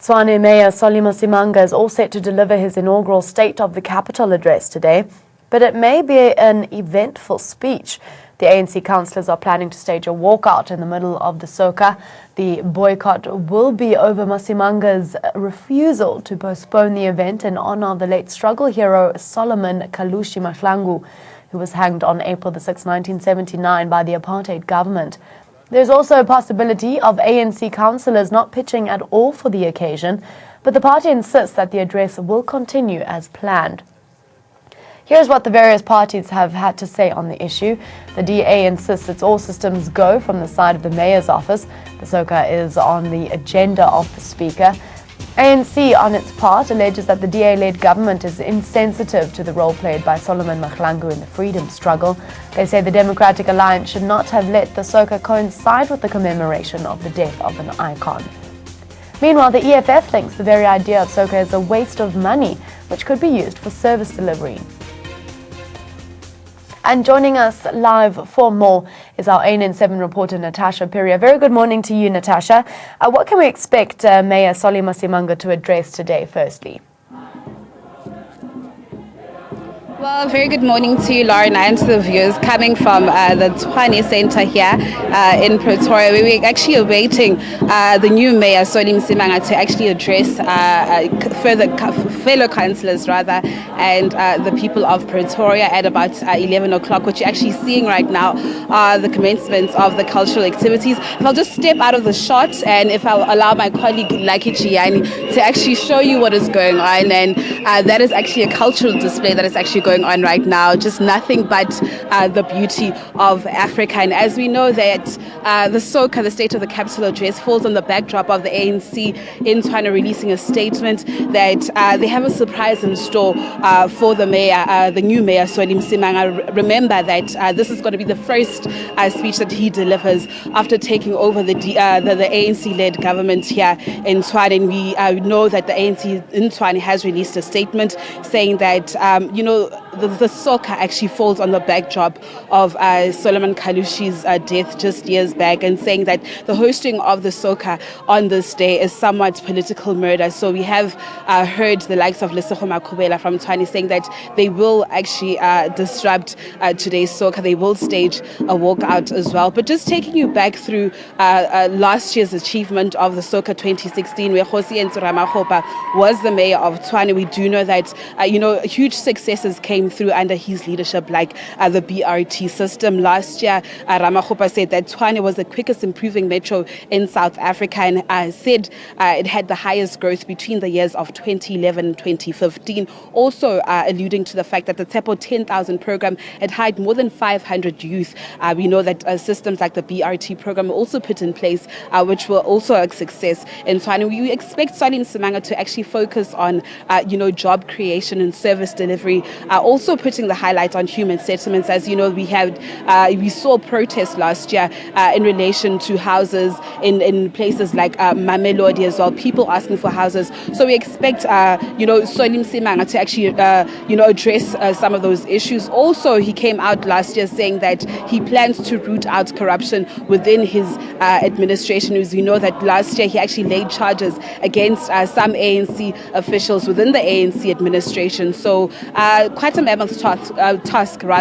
Tshwane Mayor Msimanga is all set to deliver his inaugural State of the Capital address today, but it may be an eventful speech. The ANC councillors are planning to stage a walkout in the middle of the soca. The boycott will be over Msimanga's refusal to postpone the event in honour of the late struggle hero Solomon Kalushi Mahlangu, who was hanged on April 6, 1979 by the apartheid government. There's also a possibility of ANC councillors not pitching at all for the occasion, but the party insists that the address will continue as planned. Here's what the various parties have had to say on the issue. The DA insists it's all systems go from the side of the mayor's office. The soca is on the agenda of the speaker. ANC, on its part, alleges that the DA-led government is insensitive to the role played by Solomon Mahlangu in the freedom struggle. They say the Democratic Alliance should not have let the soca coincide with the commemoration of the death of an icon. Meanwhile, the EFF thinks the very idea of soca is a waste of money, which could be used for service delivery. And joining us live for more is our ANN7 reporter, Natasha Piria. Very good morning to you, Natasha. What can we expect Mayor Msimanga to address today, firstly? Well, very good morning to you, Lauren, and to the viewers coming from the Tshwane Centre here in Pretoria, where we're actually awaiting the new mayor, Msimanga, to actually address fellow councillors, and the people of Pretoria at about 11 o'clock. What you're actually seeing right now are the commencement of the cultural activities. If I'll just step out of the shot, and if I'll allow my colleague Lucky Chiani to actually show you what is going on, and that is actually a cultural display that is actually going on right now, just nothing but the beauty of Africa. And as we know that the soca, the State of the Capital address, falls on the backdrop of the ANC in Tshwane releasing a statement that they have a surprise in store for the mayor, the new mayor, Msimanga. Remember that this is going to be the first speech that he delivers after taking over the ANC-led government here in Tshwane. And we know that the ANC in Tshwane has released a statement saying that, the soca actually falls on the backdrop of Solomon Kalushi's death just years back, and saying that the hosting of the soca on this day is somewhat political murder. So we have heard the likes of Lesego Makubela from Tshwane saying that they will actually disrupt today's soca. They will stage a walkout as well. But just taking you back through last year's achievement of the soca 2016, where Kgosi Ramakgopa was the mayor of Tshwane, we do know that huge successes came through under his leadership, like the BRT system. Last year, Ramakgopa said that Tshwane was the quickest improving metro in South Africa, and said it had the highest growth between the years of 2011 and 2015. Also alluding to the fact that the Tsepo 10,000 program had hired more than 500 youth. We know that systems like the BRT program were also put in place, which were also a success in Tshwane. We expect Msimanga to actually focus on job creation and service delivery, also putting the highlight on human settlements. As you know, we saw protests last year in relation to houses in places like Mamelodi as well, people asking for houses. So we expect Msimanga to actually address some of those issues. Also, he came out last year saying that he plans to root out corruption within his administration. As we know that last year he actually laid charges against some ANC officials within the ANC administration. So quite a mammoth task for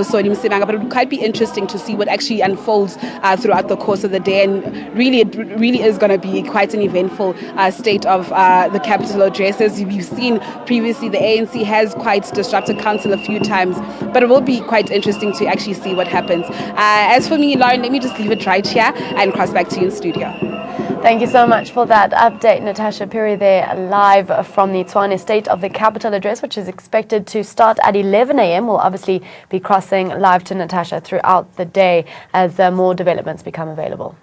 Msimanga, but it would quite be interesting to see what actually unfolds throughout the course of the day. And it really is going to be quite an eventful State of the Capital address. As we've seen previously, the ANC has quite disrupted council a few times, but it will be quite interesting to actually see what happens. As for me, Lauren, let me just leave it right here and cross back to you in studio. Thank you so much for that update, Natasha Piri, there live from the Tshwane State of the Capital address, which is expected to start at 11 a.m. We'll obviously be crossing live to Natasha throughout the day as more developments become available.